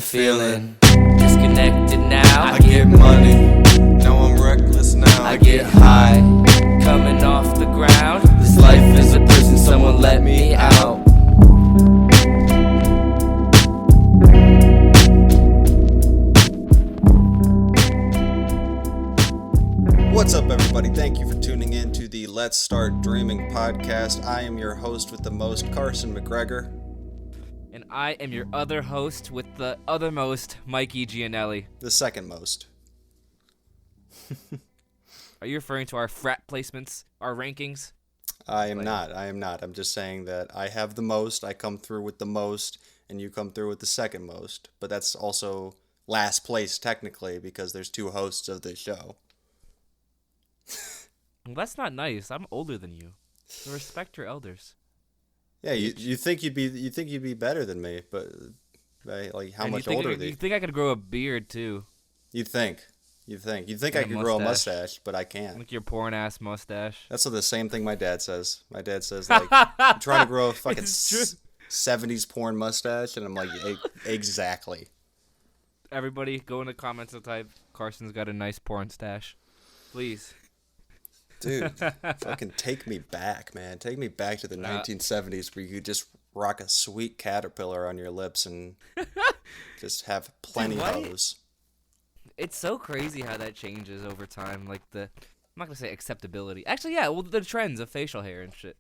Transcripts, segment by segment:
been feeling disconnected now. I get money, now I'm reckless now. I get high, coming off the ground. This life is a prison, someone let me out. What's up, everybody? Thank you for tuning in to the Let's Start Dreaming podcast. I am your host with the most, Carson McGregor. And I am your other host with the othermost, Mikey Gianelli. The second most. Are you referring to our frat placements, our rankings? I am not. I'm just saying that I have the most, I come through with the most, and you come through with the second most. But that's also last place, technically, because there's two hosts of this show. Well, that's not nice. I'm older than you. So respect your elders. Yeah, you think you'd be better than me, but like how much older are they? You think I could grow a beard too? You'd think I could grow a mustache, but I can't. Like your porn ass mustache. That's the same thing my dad says. My dad says like, I'm trying to grow a fucking 70s porn mustache, and I'm like, exactly. Everybody, go in the comments and type, Carson's got a nice porn stash, please. Dude, fucking take me back, man. Take me back to the 1970s where you could just rock a sweet caterpillar on your lips and just have plenty of those. It's so crazy how that changes over time. Like I'm not going to say acceptability. Actually, yeah, well, the trends of facial hair and shit.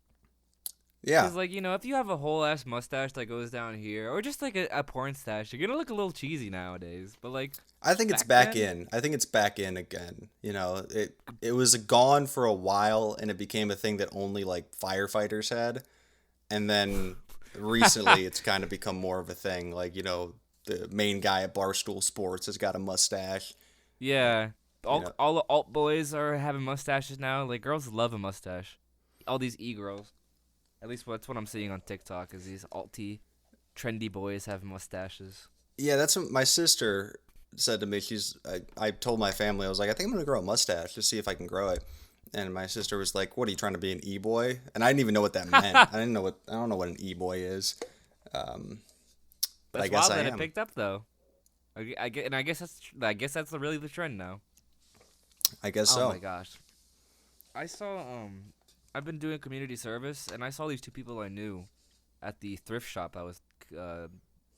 Yeah. Because, like, you know, if you have a whole-ass mustache that goes down here, or just, like, a porn stash, you're going to look a little cheesy nowadays. But, like, I think it's back in. I think it's back in again. You know, it was gone for a while, and it became a thing that only, like, firefighters had. And then recently it's kind of become more of a thing. Like, you know, the main guy at Barstool Sports has got a mustache. Yeah. All the alt boys are having mustaches now. Like, girls love a mustache. All these e-girls. At least that's what I'm seeing on TikTok is these alty, trendy boys have mustaches. Yeah, that's what my sister said to me. I told my family, I was like, I think I'm going to grow a mustache to see if I can grow it. And my sister was like, what, are you trying to be an e-boy? And I didn't even know what that meant. I don't know what an e-boy is. But that's I guess wild I that am. it picked up though. I guess that's really the trend now. I guess so. Oh my gosh. I saw I've been doing community service, and I saw these two people I knew at the thrift shop I was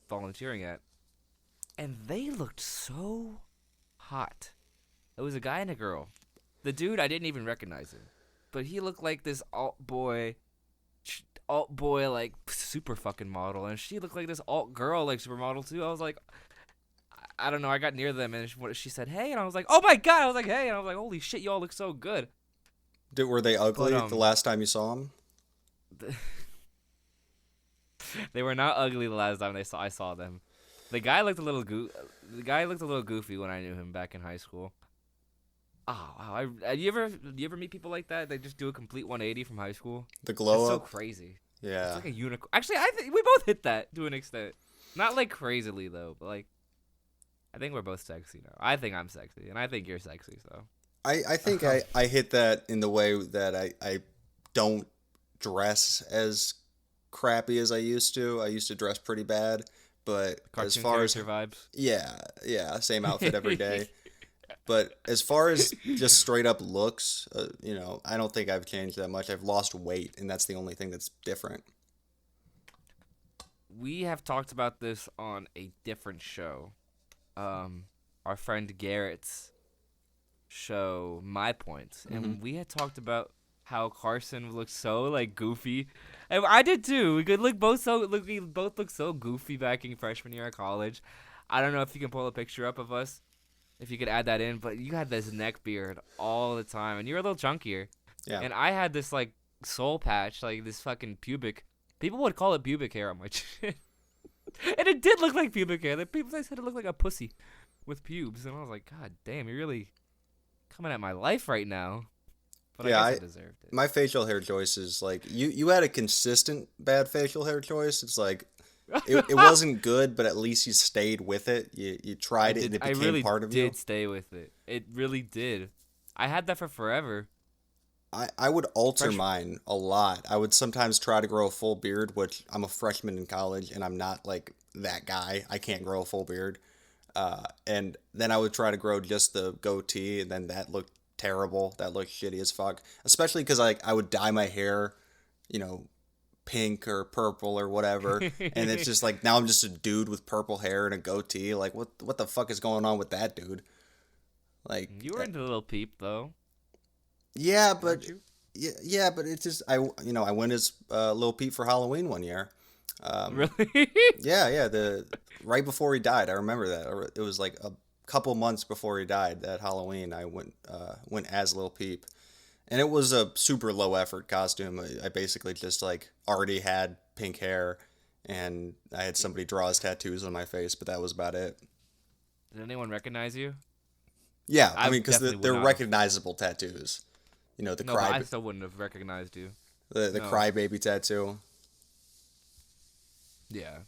volunteering at, and they looked so hot. It was a guy and a girl. The dude, I didn't even recognize him, but he looked like this alt boy like super fucking model, and she looked like this alt girl like supermodel too. I was like, I don't know. I got near them, and she said, "Hey," and I was like, "Oh my god!" I was like, "Hey," and I was like, "Holy shit, y'all look so good." Were they ugly the last time you saw them? They were not ugly the last time I saw them. The guy looked a little goofy when I knew him back in high school. Oh wow! Do you ever meet people like that? They just do a complete 180 from high school. The glow up. It's So crazy. Yeah. It's like a unicorn. Actually, I think we both hit that to an extent. Not like crazily though, but like I think we're both sexy now. I think I'm sexy, and I think you're sexy. So. I think I hit that in the way that I don't dress as crappy as I used to. I used to dress pretty bad, but Cartoon as far as vibes. Yeah, same outfit every day. But as far as just straight up looks, you know, I don't think I've changed that much. I've lost weight, and that's the only thing that's different. We have talked about this on a different show. Our friend Garrett's show, My Points, and we had talked about how Carson looked so like goofy, and I did too. We both look so goofy back in freshman year of college. I don't know if you can pull a picture up of us, if you could add that in, but you had this neck beard all the time, and you were a little chunkier. Yeah. And I had this like soul patch, like this fucking pubic. People would call it pubic hair on my chin, and it did look like pubic hair. They said it looked like a pussy with pubes, and I was like, God damn, you're really coming at my life right now. But yeah, I guess I deserved it. My facial hair choice is like you had a consistent bad facial hair choice. It's like it wasn't good, but at least you stayed with it. You tried it and it became part of you. I really did stay with it. It really did. I had that for forever. I would alter mine a lot. I would sometimes try to grow a full beard, which I'm a freshman in college and I'm not like that guy. I can't grow a full beard. And then I would try to grow just the goatee, and then that looked terrible. That looked shitty as fuck. Especially because I would dye my hair, you know, pink or purple or whatever, and it's just like now I'm just a dude with purple hair and a goatee. Like what the fuck is going on with that dude? Like You were into Lil Peep though. yeah, but Weren't you? yeah, but it's just I went as Lil Peep for Halloween one year. Really? Yeah, the right before he died. I remember that. It was like a couple months before he died. That Halloween, I went as Lil Peep, and it was a super low effort costume. I basically just like already had pink hair, and I had somebody draw his tattoos on my face, but that was about it. Did anyone recognize you? Yeah, I I mean, because definitely would they're not have. recognizable tattoos. You know, the No, but I still wouldn't have recognized you. the no. crybaby tattoo. Yeah.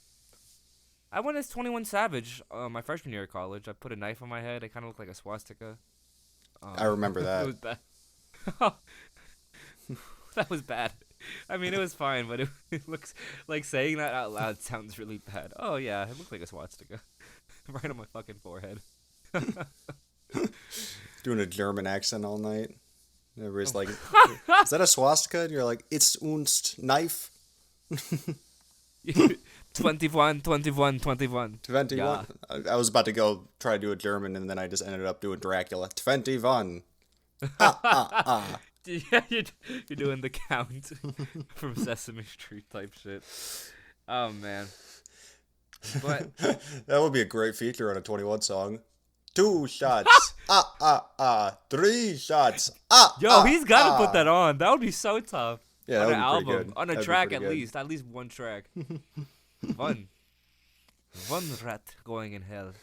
I went as 21 Savage my freshman year of college. I put a knife on my head. It kind of looked like a swastika. I remember that. It was bad. That was bad. I mean, it was fine, but it looks like saying that out loud sounds really bad. Oh, yeah, it looked like a swastika. Right on my fucking forehead. Doing a German accent all night. Everybody's like, "Is that a swastika?" And you're like, "It's unst knife." 21, 21, 21. 21. Yeah. I was about to go try to do a German, and then I just ended up doing Dracula. 21. Ah. Yeah, you're doing the count from Sesame Street type shit. Oh, man. But That would be a great feature on a 21 song. 2 shots. 3 shots. yo, he's got to put that on. That would be so tough. Yeah, On that an would be pretty album, good. on a That'd be track pretty good. at least one track. One rat going in hell,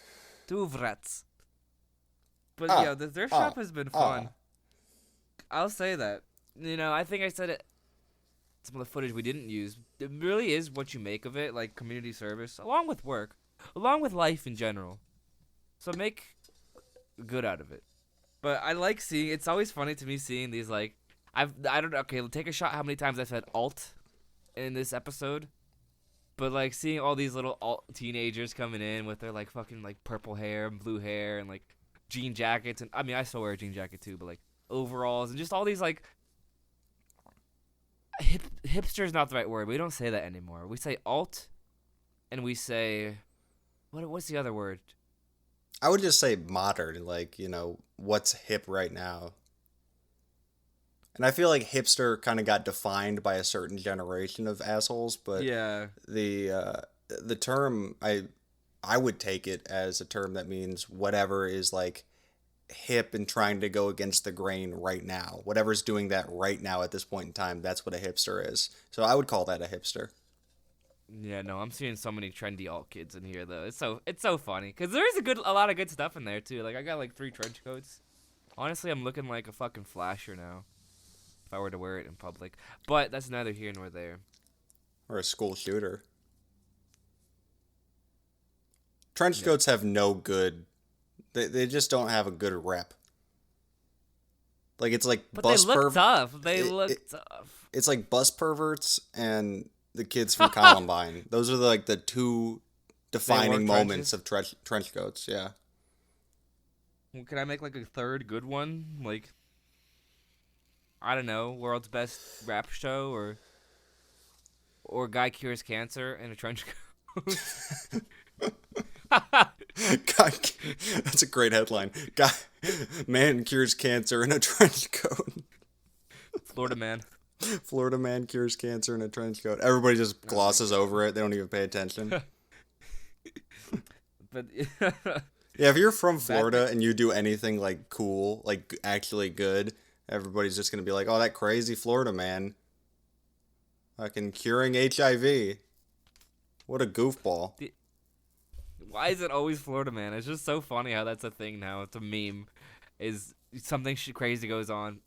2 rats. But yeah, their shop has been fun. I'll say that. You know, I think I said it. Some of the footage we didn't use. It really is what you make of it, like community service, along with work, along with life in general. So make good out of it. But I like seeing. It's always funny to me seeing these like. I don't know. Okay, take a shot. How many times I said alt in this episode? But like seeing all these little alt teenagers coming in with their like fucking like purple hair and blue hair and like jean jackets, and I mean I still wear a jean jacket too, but like overalls and just all these like hipster is not the right word. We don't say that anymore. We say alt, and we say what's the other word? I would just say modern, like, you know, what's hip right now. And I feel like hipster kind of got defined by a certain generation of assholes, but Yeah. the term I would take it as a term that means whatever is like hip and trying to go against the grain right now. Whatever's doing that right now at this point in time, that's what a hipster is. So I would call that a hipster. Yeah, no, I'm seeing so many trendy alt kids in here though. It's so funny because there is a lot of good stuff in there too. Like I got like 3 trench coats. Honestly, I'm looking like a fucking flasher now. If I were to wear it in public, but that's neither here nor there. Or a school shooter. Trench coats have no good. They just don't have a good rep. Like it's like But bus they look perv. tough. They it- look it- tough. It's like bus perverts and the kids from Columbine. Those are like the 2 defining wore moments of trench coats. Yeah. Well, can I make like a third good one? Like, I don't know, world's best rap show or guy cures cancer in a trench coat. God, that's a great headline. Man cures cancer in a trench coat. Florida man. Florida man cures cancer in a trench coat. Everybody just glosses over it. They don't even pay attention. But Yeah, if you're from Florida and you do anything like cool, like actually good, everybody's just gonna be like, "Oh, that crazy Florida man, fucking curing HIV. What a goofball." why is it always Florida man? It's just so funny how that's a thing now. It's a meme. Is something crazy goes on,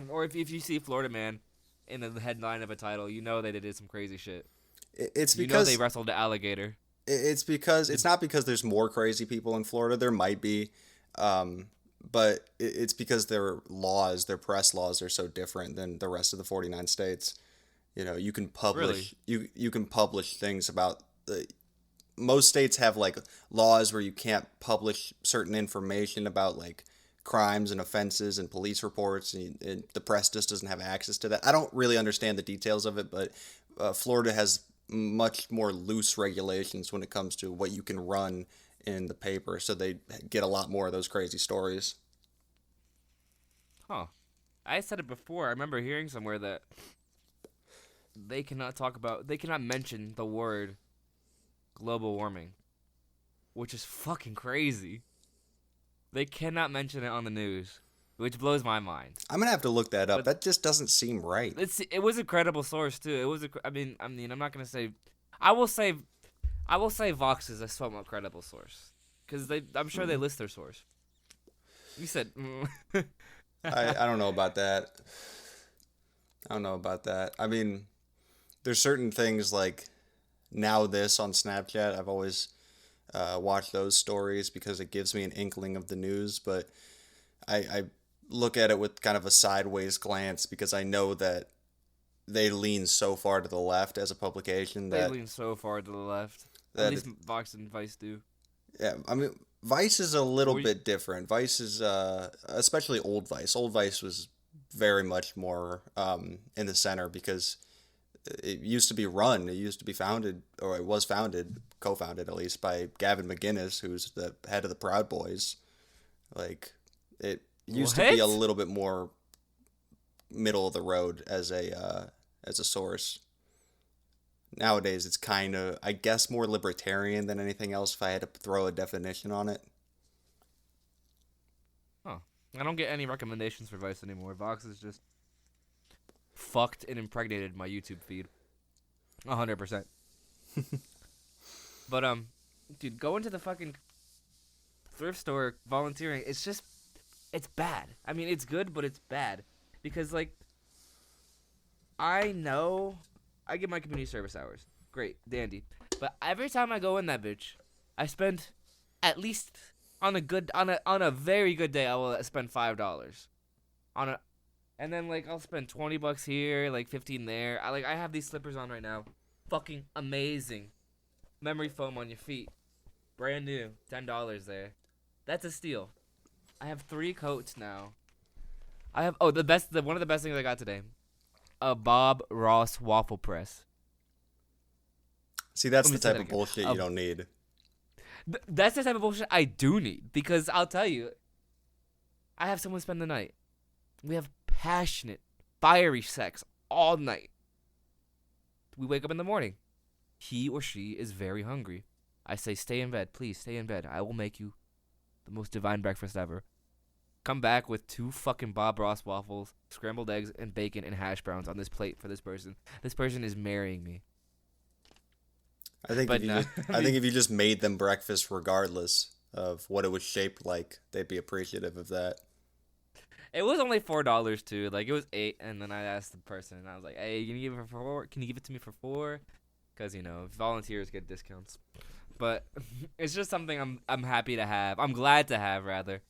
or if you see Florida man in the headline of a title, you know that it is some crazy shit. It's You know because they wrestled the alligator. it's not because there's more crazy people in Florida. There might be, but it's because their laws, their press laws, are so different than the rest of the 49 states. You know, you can publish you can publish things about most states have like laws where you can't publish certain information about like crimes and offenses and police reports, and the press just doesn't have access to that. I don't really understand the details of it, but Florida has much more loose regulations when it comes to what you can run in the paper, so they get a lot more of those crazy stories. Huh. I said it before. I remember hearing somewhere that they cannot mention the word global warming, which is fucking crazy. They cannot mention it on the news, which blows my mind. I'm gonna have to look that up. But That just doesn't seem right. it was a credible source too. It was I mean I'm not gonna say, I will say Vox is a somewhat credible source because I'm sure they list their source. You said. I don't know about that. I don't know about that. I mean, there's certain things like Now This on Snapchat. I've always watched those stories because it gives me an inkling of the news, but I look at it with kind of a sideways glance because I know that they lean so far to the left as a publication They that lean so far to the left. that At least Vox and Vice do. yeah, I mean, Vice is a little Or you- bit different. Vice is, especially old Vice. Old Vice was very much more in the center because it used to be run. It used to be founded, or it was founded, co-founded at least, by Gavin McInnes, who's the head of the Proud Boys. Like, it used to be a What? little bit more middle of the road as a source. Nowadays, it's kind of, I guess, more libertarian than anything else if I had to throw a definition on it. Huh. I don't get any recommendations for Vice anymore. Vox is just fucked and impregnated my YouTube feed. 100%. But dude, going to the fucking thrift store volunteering, it's bad. I mean, it's good, but it's bad because like I know I get my community service hours. Great, dandy. But every time I go in that bitch, I spend at least on a very good day I will spend $5 on a, and then like I'll spend $20 here, like 15 there. I have these slippers on right now. Fucking amazing. Memory foam on your feet. Brand new. $10 there. That's a steal. I have 3 coats now. I have one of the best things I got today. A Bob Ross waffle press. See, that's Let me the say type that of again. bullshit you don't need. That's the type of bullshit I do need because I'll tell you, I have someone spend the night. We have passionate, fiery sex all night. We wake up in the morning. He or she is very hungry. I say, stay in bed. Please stay in bed. I will make you the most divine breakfast ever. Come back with 2 fucking Bob Ross waffles, scrambled eggs, and bacon and hash browns on this plate for this person. This person is marrying me. I think But if you no, just, I think if you just made them breakfast regardless of what it was shaped like, they'd be appreciative of that. It was only $4 too. Like it was 8, and then I asked the person, and I was like, "Hey, can you give it for 4? Can you give it to me for 4? Because volunteers get discounts." But it's just something I'm happy to have. I'm glad to have rather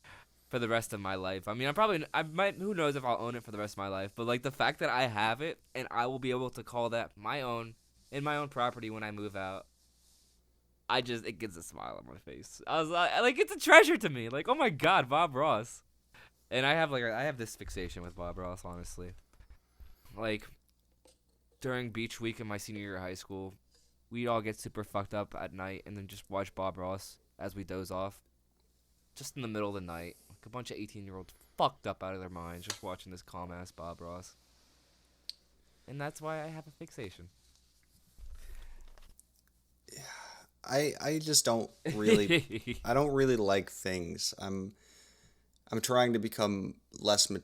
for the rest of my life. I mean, I might. Who knows if I'll own it for the rest of my life? But like the fact that I have it and I will be able to call that my own in my own property when I move out. It gives a smile on my face. I was like, it's a treasure to me. Like, oh my God, Bob Ross. And I have this fixation with Bob Ross, honestly. Like, during beach week in my senior year of high school, we'd all get super fucked up at night and then just watch Bob Ross as we doze off. Just in the middle of the night. Like a bunch of 18-year-olds fucked up out of their minds just watching this calm-ass Bob Ross. And that's why I have a fixation. I just don't really I don't really like things. I'm trying to become less and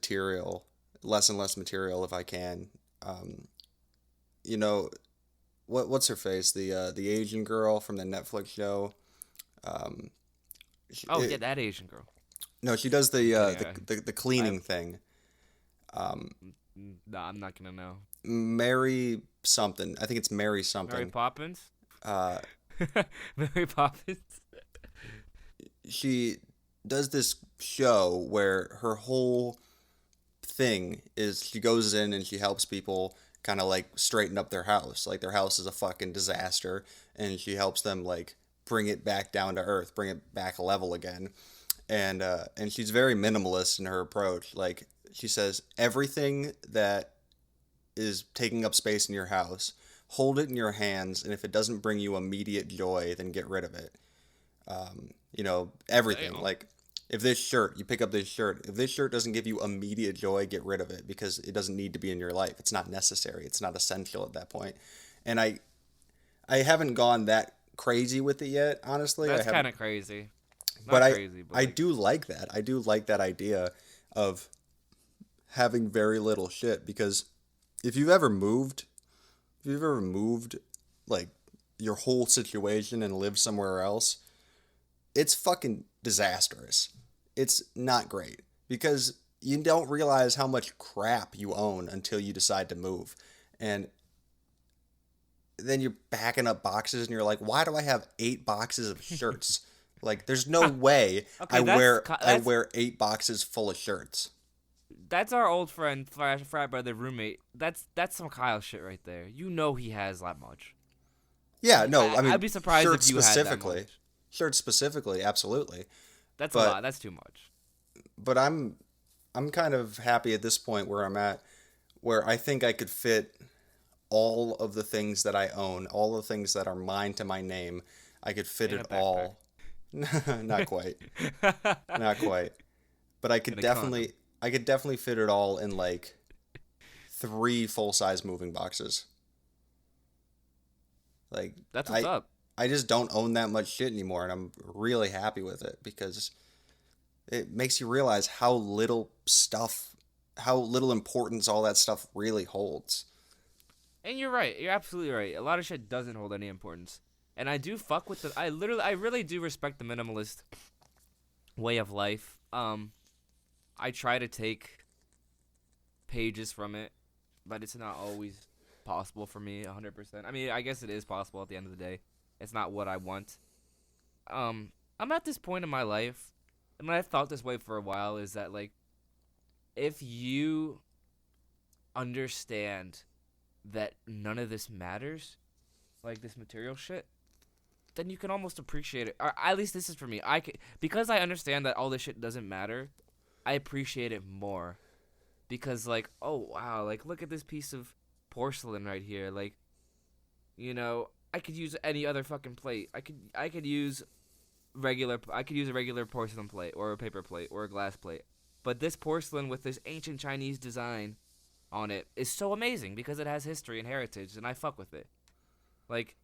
less material if I can. You know, what's her face? The Asian girl from the Netflix show. Yeah, that Asian girl. No, she does Yeah. the cleaning thing. No, I'm not gonna know. Mary something. I think it's Mary something. Mary Poppins? Uh, Mary Poppins? she does this show where her whole thing is she goes in and she helps people kind of like straighten up their house. Like their house is a fucking disaster, and she helps them like bring it back down to earth, bring it back level again. And she's very minimalist in her approach. Like, she says, everything that is taking up space in your house, hold it in your hands, and if it doesn't bring you immediate joy, then get rid of it. Everything. Damn. Like, if this shirt, you pick up this shirt, if this shirt doesn't give you immediate joy, get rid of it, because it doesn't need to be in your life. It's not necessary. It's not essential at that point. And I haven't gone that crazy with it yet, honestly. That's kind of crazy. But I do like that. I do like that idea of having very little shit, because if you've ever moved like your whole situation and lived somewhere else, it's fucking disastrous. It's not great, because you don't realize how much crap you own until you decide to move. And then you're backing up boxes and you're like, why do I have 8 boxes of shirts? Like, there's no way Okay, I wear 8 boxes full of shirts. That's our old friend, frat brother, roommate. That's some Kyle shit right there. You know he has that much. Yeah, no, I mean, I'd be surprised if you had that much. Shirts specifically, absolutely. That's a lot. That's too much. But I'm kind of happy at this point where I'm at, where I think I could fit all of the things that I own, all the things that are mine to my name. I could fit In a it all. Not quite. Not quite. But I could definitely fit it all in like 3 full-size moving boxes. Like, That's what's up. I just don't own that much shit anymore, and I'm really happy with it, because it makes you realize how little importance all that stuff really holds. And you're right. You're absolutely right. A lot of shit doesn't hold any importance. And I do fuck with I really do respect the minimalist way of life. I try to take pages from it, but it's not always possible for me 100%. I mean, I guess it is possible at the end of the day. It's not what I want. I'm at this point in my life, and I've thought this way for a while, is that, like, if you understand that none of this matters, like this material shit, then you can almost appreciate it. Or at least this is for me. Because I understand that all this shit doesn't matter, I appreciate it more. Because, like, oh wow, like, look at this piece of porcelain right here. Like, you know, I could use any other fucking plate. I could use a regular porcelain plate, or a paper plate, or a glass plate. But this porcelain with this ancient Chinese design on it is so amazing because it has history and heritage, and I fuck with it. Like,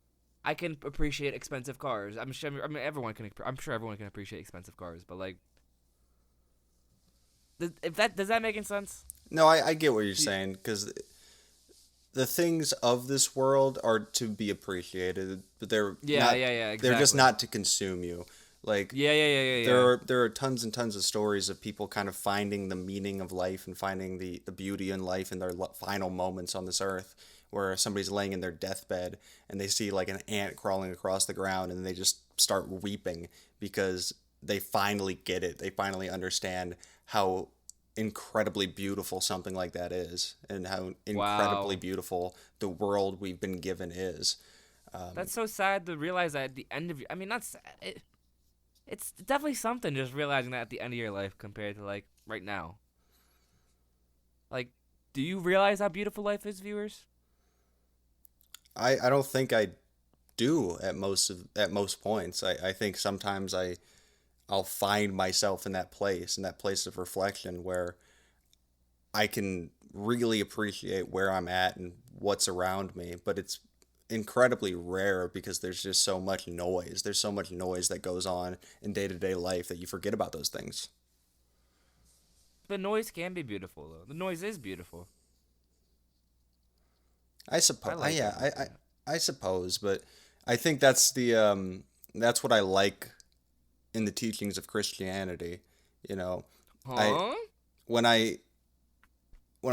I can appreciate expensive cars. I'm sure everyone can appreciate expensive cars, but, like, does that make any sense? No, I get what you're saying, because the things of this world are to be appreciated, but they're exactly. They're just not to consume you. Like, Yeah. There are tons and tons of stories of people kind of finding the meaning of life and finding the beauty in life in their final moments on this earth, where somebody's laying in their deathbed and they see like an ant crawling across the ground, and they just start weeping because they finally get it. They finally understand how incredibly beautiful something like that is, and how incredibly beautiful the world we've been given is. That's so sad to realize that at the end of your... I mean, not sad. It's definitely something just realizing that at the end of your life compared to, like, right now. Like, do you realize how beautiful life is, viewers? I don't think I do at most points. I think sometimes I'll find myself in that place of reflection, where I can really appreciate where I'm at and what's around me, but it's incredibly rare because there's just so much noise. There's so much noise that goes on in day-to-day life that you forget about those things. The noise can be beautiful, though. The noise is beautiful. I suppose. Like I suppose, but I think that's that's what I like in the teachings of Christianity. You know, when I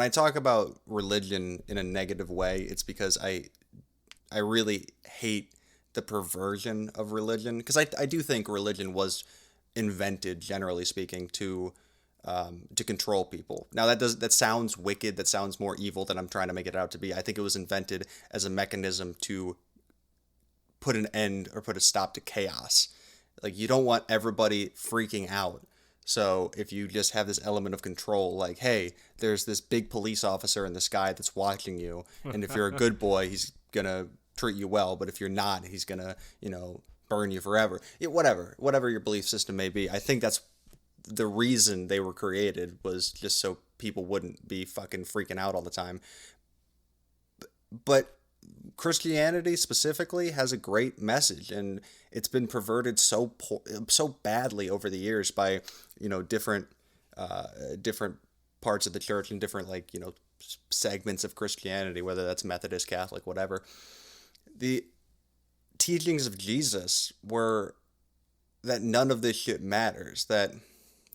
talk about religion in a negative way, it's because I really hate the perversion of religion, because I do think religion was invented, generally speaking, to control people. Now that sounds wicked. That sounds more evil than I'm trying to make it out to be. I think it was invented as a mechanism to put an end or put a stop to chaos. Like, you don't want everybody freaking out. So if you just have this element of control, like, hey, there's this big police officer in the sky that's watching you, and if you're a good boy, he's gonna treat you well, but if you're not, he's gonna, burn you forever. Whatever your belief system may be. I think that's the reason they were created, was just so people wouldn't be fucking freaking out all the time. But Christianity specifically has a great message, and it's been perverted so badly over the years by different parts of the church and different segments of Christianity, whether that's Methodist, Catholic, whatever. The teachings of Jesus were that none of this shit matters, that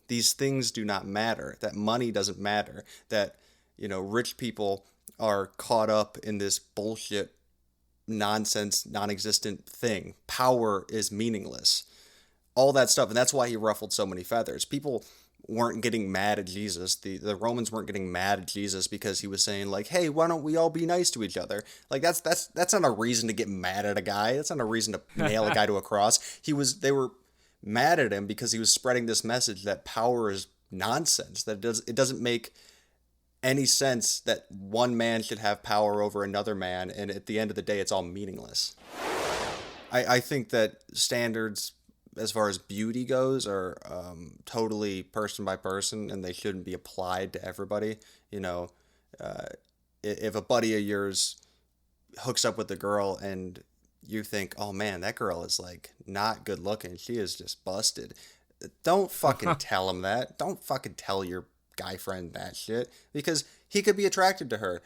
these things do not matter, that money doesn't matter, that rich people are caught up in this bullshit, nonsense, non-existent thing. Power is meaningless. All that stuff. And that's why he ruffled so many feathers. People weren't getting mad at Jesus. The Romans weren't getting mad at Jesus because he was saying, like, hey, why don't we all be nice to each other? Like, that's not a reason to get mad at a guy. That's not a reason to nail a guy to a cross. They were mad at him because he was spreading this message that power is nonsense, that it doesn't make any sense that one man should have power over another man, and at the end of the day, it's all meaningless. I think that standards, as far as beauty goes, are totally person by person, and they shouldn't be applied to everybody. If a buddy of yours hooks up with a girl and you think, oh man, that girl is like not good looking, she is just busted, don't fucking tell him that. Don't fucking tell your guy friend that shit, because he could be attracted to her.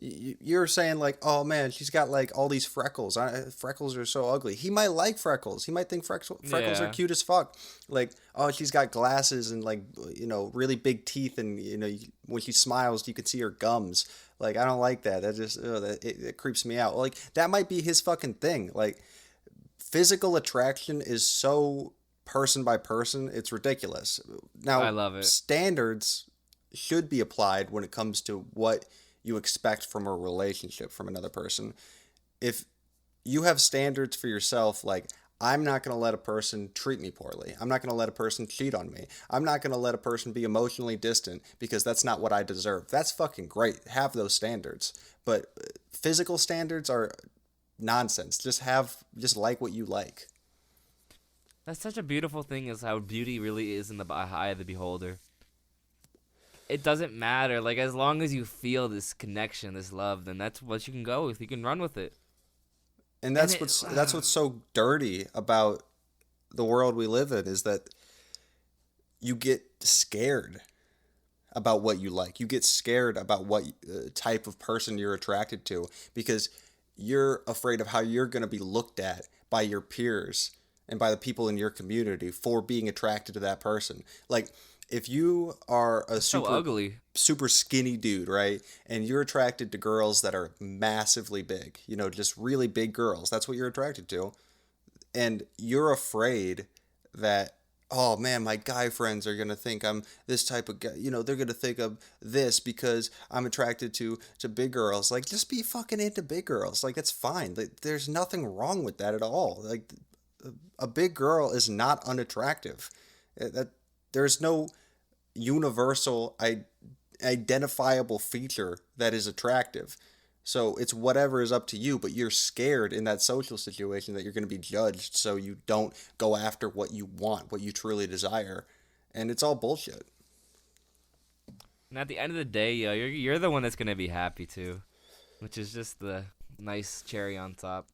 You're saying like, oh man, she's got like all these freckles. Freckles are so ugly. He might like freckles. He might think freckles are cute as fuck. Like, oh, she's got glasses and like, really big teeth, and when she smiles, you can see her gums. Like, I don't like that. That just it creeps me out. Like, that might be his fucking thing. Like, physical attraction is so person by person, it's ridiculous. Now, I love it. Standards should be applied when it comes to what you expect from a relationship from another person. If you have standards for yourself, like, I'm not going to let a person treat me poorly. I'm not going to let a person cheat on me. I'm not going to let a person be emotionally distant because that's not what I deserve. That's fucking great. Have those standards. But physical standards are nonsense. Just like what you like. That's such a beautiful thing, is how beauty really is in the eye of the beholder. It doesn't matter. Like, as long as you feel this connection, this love, then that's what you can go with. You can run with it. And that's what's so dirty about the world we live in, is that you get scared about what you like. You get scared about what type of person you're attracted to, because you're afraid of how you're going to be looked at by your peers and by the people in your community for being attracted to that person. Like, if you are a super skinny dude, right, and you're attracted to girls that are massively big, just really big girls, that's what you're attracted to, and you're afraid that, oh man, my guy friends are gonna think I'm this type of guy, they're gonna think of this because I'm attracted to big girls. Like, just be fucking into big girls. Like, that's fine. Like, there's nothing wrong with that at all. Like, a big girl is not unattractive. There's no universal identifiable feature that is attractive. So it's whatever is up to you, but you're scared in that social situation that you're going to be judged, so you don't go after what you want, what you truly desire. And it's all bullshit. And at the end of the day, you're the one that's going to be happy too, which is just the nice cherry on top.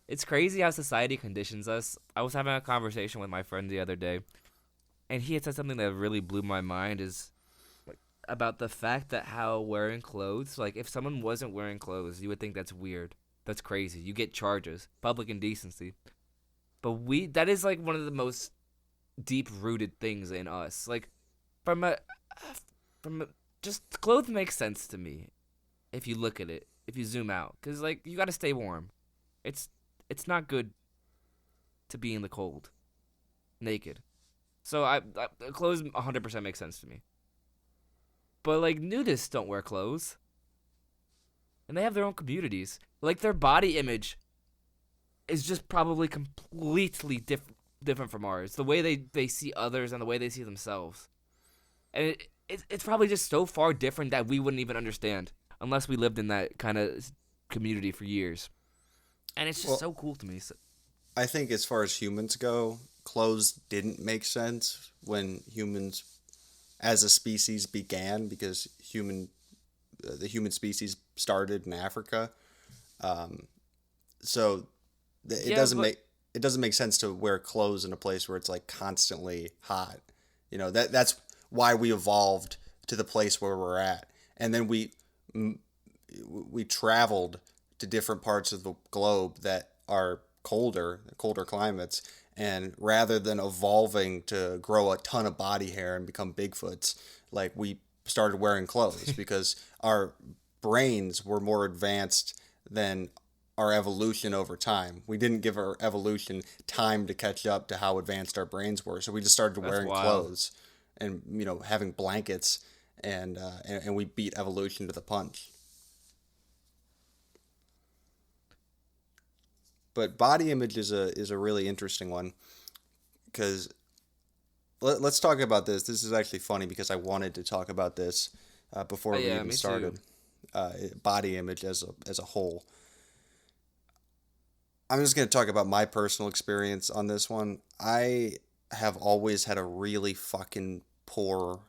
It's crazy how society conditions us. I was having a conversation with my friend the other day, and he had said something that really blew my mind, is like, about the fact that how wearing clothes, like, if someone wasn't wearing clothes, you would think that's weird. That's crazy. You get charges, public indecency. But that is like one of the most deep-rooted things in us. Like, just clothes make sense to me if you look at it, if you zoom out, because like, you got to stay warm. It's not good to be in the cold, naked. So clothes 100% make sense to me. But like, nudists don't wear clothes, and they have their own communities. Like, their body image is just probably completely different from ours. The way they see others and the way they see themselves, and it's probably just so far different that we wouldn't even understand unless we lived in that kind of community for years. And it's just Well, so cool to me. So, I think as far as humans go, clothes didn't make sense when humans as a species began because the human species started in Africa. So yeah, but it doesn't make sense to wear clothes in a place where it's like constantly hot. That's why we evolved to the place where we're at. And then we traveled to different parts of the globe that are colder climates, and rather than evolving to grow a ton of body hair and become Bigfoots, like we started wearing clothes because our brains were more advanced than our evolution over time. We didn't give our evolution time to catch up to how advanced our brains were, so we just started that's wearing wild. clothes and having blankets, and we beat evolution to the punch. But body image is a really interesting one because let's talk about this. This is actually funny because I wanted to talk about this before we Yeah, even me too. started. Body image as a whole. I'm just going to talk about my personal experience on this one. I have always had a really fucking poor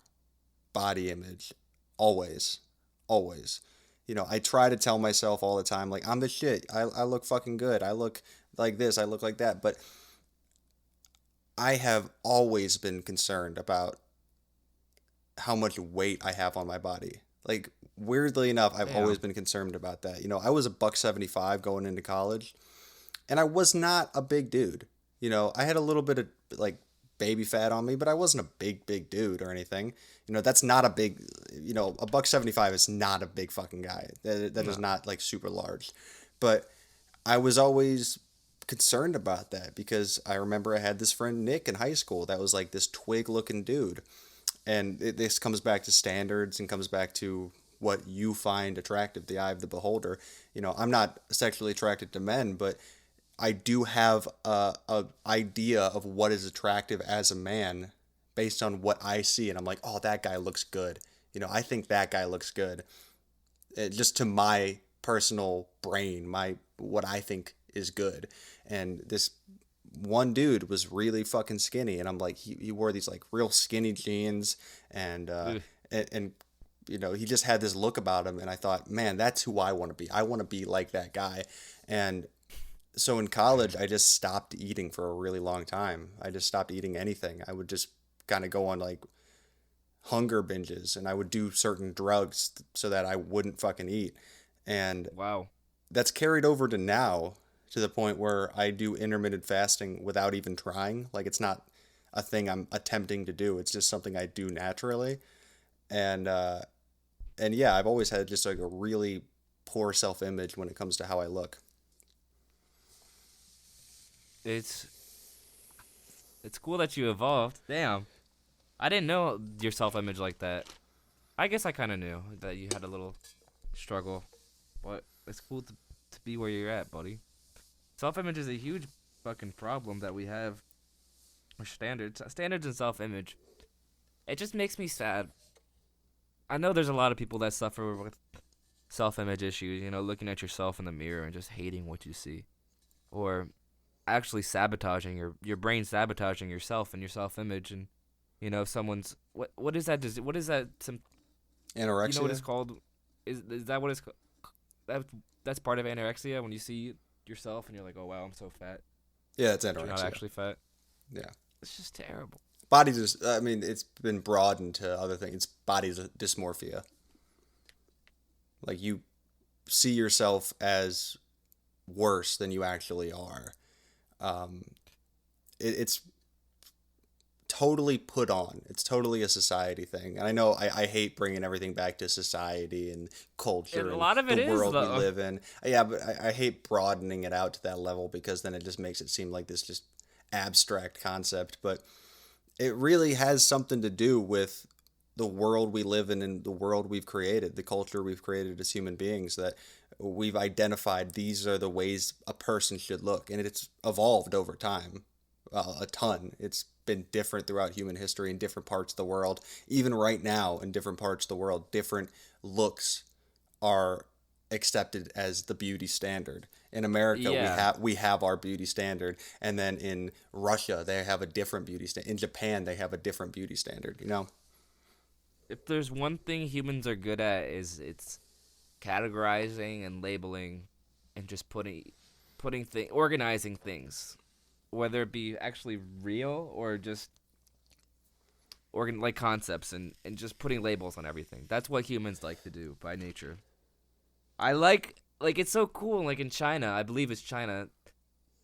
body image. Always. Always. I try to tell myself all the time, like, I'm the shit. I look fucking good. I look like this. I look like that. But I have always been concerned about how much weight I have on my body. Like, weirdly enough, I've always Damn. been concerned about that. I was a buck 75 going into college, and I was not a big dude. I had a little bit of like baby fat on me, but I wasn't a big dude or anything. That's not a big, a buck 75 is not a big fucking guy. That is No. not like super large. But I was always concerned about that because I remember I had this friend Nick in high school that was like this twig looking dude. And this comes back to standards and comes back to what you find attractive, the eye of the beholder. I'm not sexually attracted to men, but I do have a idea of what is attractive as a man based on what I see, and I'm like, oh, that guy looks good. I think that guy looks good. Just to my personal brain, my what I think is good, and this one dude was really fucking skinny, and I'm like, he wore these like real skinny jeans, and Ugh. and he just had this look about him, and I thought, man, that's who I want to be. I want to be like that guy, and so in college, I just stopped eating for a really long time. I just stopped eating anything. I would just kind of go on like hunger binges, and I would do certain drugs so that I wouldn't fucking eat. And Wow. that's carried over to now, to the point where I do intermittent fasting without even trying. Like, it's not a thing I'm attempting to do. It's just something I do naturally. And and yeah, I've always had just like a really poor self-image when it comes to how I look. It's it's cool that you evolved. Damn. I didn't know your self image like that. I guess I kind of knew that you had a little struggle, but it's cool to be where you're at, buddy. Self image is a huge fucking problem that we have. Or standards and self image. It just makes me sad. I know there's a lot of people that suffer with self image issues, looking at yourself in the mirror and just hating what you see. Or actually sabotaging your brain sabotaging yourself and your self image, and if someone's what is that what is that some what it's Anorexia? called, is that what it's that that's part of anorexia, when you see yourself and you're like, oh wow, I'm so fat, Yeah, it's but you're not anorexia. actually fat. Yeah. It's just terrible. Body dys. I mean, it's been broadened to other things. It's body dysmorphia. Like, you see yourself as worse than you actually are. Um, it's totally put on. It's totally a society thing. And I know I hate bringing everything back to society and And culture a and lot of the it is world we though. live in. Yeah, but I hate broadening it out to that level because then it just makes it seem like this just abstract concept. But it really has something to do with the world we live in and the world we've created, the culture we've created as human beings, that we've identified these are the ways a person should look. And it's evolved over time a ton. It's been different throughout human history in different parts of the world. Even right now, in different parts of the world, different looks are accepted as the beauty standard. In America, Yeah. we have our beauty standard, and then in Russia they have a different beauty standard. In Japan they have a different beauty standard. You know? If there's one thing humans are good at, is it's categorizing and labeling, and just organizing things, whether it be actually real or just like concepts, and just putting labels on everything. That's what humans like to do by nature. I like it's so cool. Like in China, I believe it's China,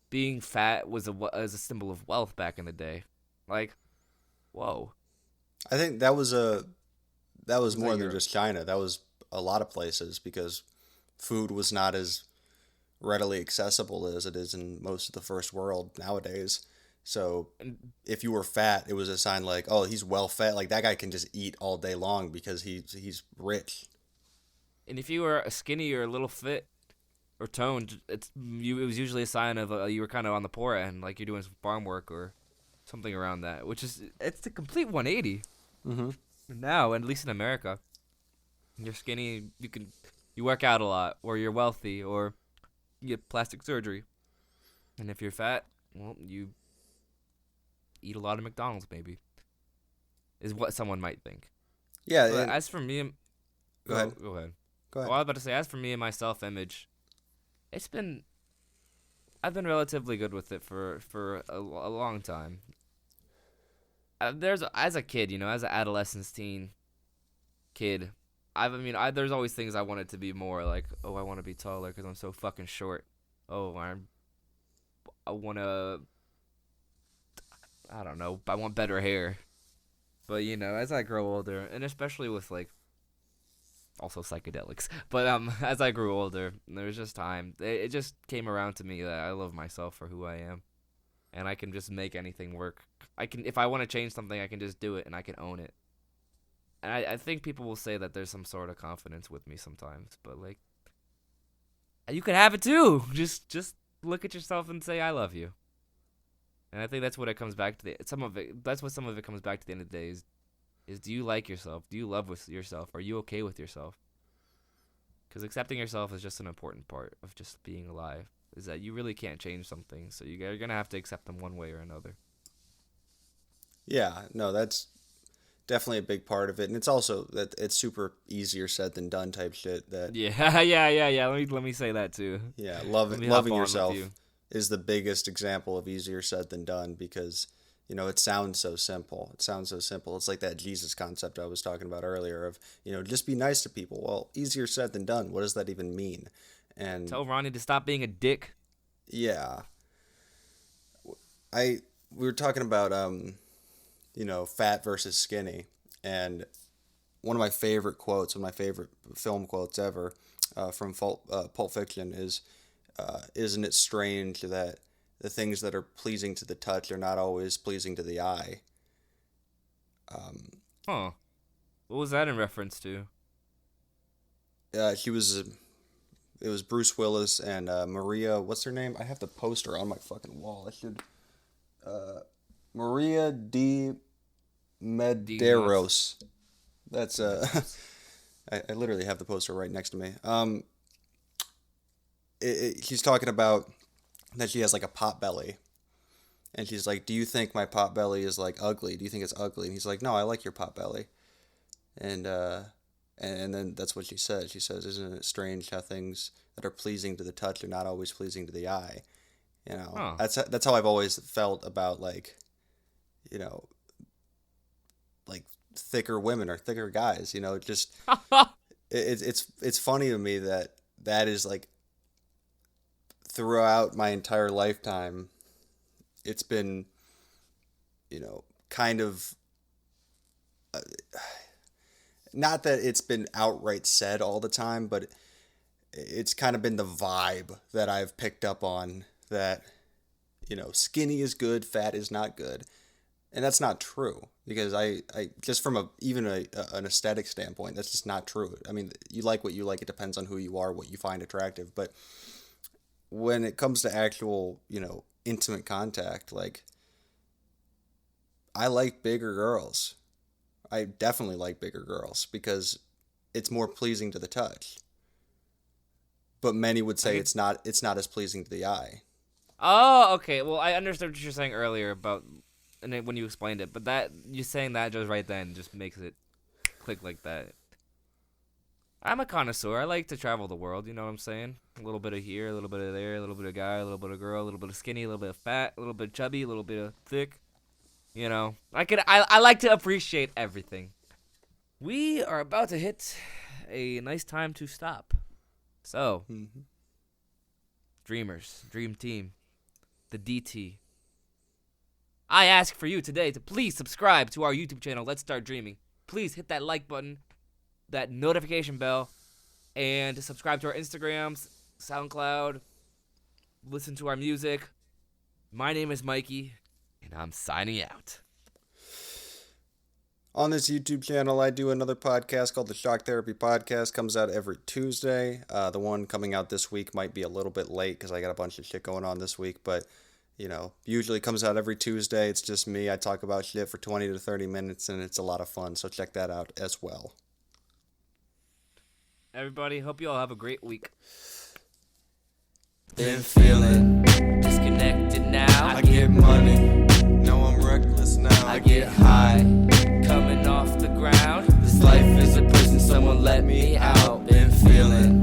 being fat was a symbol of wealth back in the day. Like, whoa. I think that was Was that more than Europe? just China. That was a lot of places because food was not as readily accessible as it is in most of the first world nowadays. So And if you were fat, it was a sign like, oh, he's well fed. Like that guy can just eat all day long because he's rich. and if you were skinny or a little fit or toned, it was usually a sign of you were kind of on the poor end, like you're doing some farm work or something around that. Which is it's a complete 180 Mm-hmm. now, at least in America. You're skinny, you work out a lot, or you're wealthy, or you get plastic surgery. And if you're fat, well, you eat a lot of McDonald's, maybe, is what someone might think. Yeah. But And, as for me, go ahead. Go ahead. Go Well, ahead. I was about to say, as for me and my self-image, it's been I've been relatively good with it for a long time. As a kid, as an adolescent teen kid, there's always things I wanted to be more like. Oh, I want to be taller because I'm so fucking short. Oh, I want to. I don't know. I want better hair. But as I grow older, and especially with like also psychedelics, but as I grew older, there was just time. It just came around to me that I love myself for who I am, and I can just make anything work. If I want to change something, I can just do it, and I can own it. And I think people will say that there's some sort of confidence with me sometimes, but like, you could have it too. Just look at yourself and say I love you. And I think that's what it comes back to. Some of it. That's what some of it comes back to the end of the day is do you like yourself? Do you love with yourself? Are you okay with yourself? Because accepting yourself is just an important part of just being alive. Is that you really can't change something, so you're gonna have to accept them one way or another. Yeah. No, that's definitely a big part of it, and it's also that it's super easier said than done type shit. That Yeah, yeah. Let me say that too. yeah, Let me hop loving on with yourself you. is the biggest example of easier said than done because it sounds so simple. It sounds so simple. It's like that Jesus concept I was talking about earlier of just be nice to people. Well, easier said than done. What does that even mean? And Tell Ronnie to stop being a dick. yeah, we were talking about fat versus skinny, and one of my favorite quotes, one of my favorite film quotes ever, from Pulp Fiction is, "Isn't it strange that the things that are pleasing to the touch are not always pleasing to the eye?" Huh. What was that in reference to? She was, it was Bruce Willis and Maria. What's her name? I have the poster on my fucking wall. I should. Maria de Medeiros. That's I literally have the poster right next to me. She's talking about that she has like a pot belly, and she's like, "Do you think my pot belly is like ugly? Do you think it's ugly?" And he's like, "No, I like your pot belly." And and then that's what she says. She says, "Isn't it strange how things that are pleasing to the touch are not always pleasing to the eye?" Huh. That's how I've always felt about you know, like thicker women or thicker guys. Just it's funny to me that is like throughout my entire lifetime, it's been kind of not that it's been outright said all the time, but it's kind of been the vibe that I've picked up on that skinny is good, fat is not good. And that's not true, because I just from an aesthetic standpoint, that's just not true. I mean, you like what you like. It depends on who you are, what you find attractive. But when it comes to actual, intimate contact, like, I like bigger girls. I definitely like bigger girls because it's more pleasing to the touch. But many would say it's not as pleasing to the eye. Oh, okay. Well, I understood what you were saying earlier about, and then when you explained it, but that you saying that just right then just makes it click like that. I'm a connoisseur. I like to travel the world. You know what I'm saying? A little bit of here, a little bit of there, a little bit of guy, a little bit of girl, a little bit of skinny, a little bit of fat, a little bit chubby, a little bit of thick. I like to appreciate everything. We are about to hit a nice time to stop. So, Dreamers, Dream Team, the DT. I ask for you today to please subscribe to our YouTube channel, Let's Start Dreaming. Please hit that like button, that notification bell, and subscribe to our Instagrams, SoundCloud, listen to our music. My name is Mikey, and I'm signing out. On this YouTube channel, I do another podcast called the Shock Therapy Podcast. Comes out every Tuesday. The one coming out this week might be a little bit late because I got a bunch of shit going on this week. But, usually comes out every Tuesday. It's just me. I talk about shit for 20 to 30 minutes, and it's a lot of fun. So check that out as well. Everybody, hope you all have a great week. Been feeling disconnected now. I get money, no I'm reckless now. I get high, coming off the ground. This life is a prison, someone let me out. Been feeling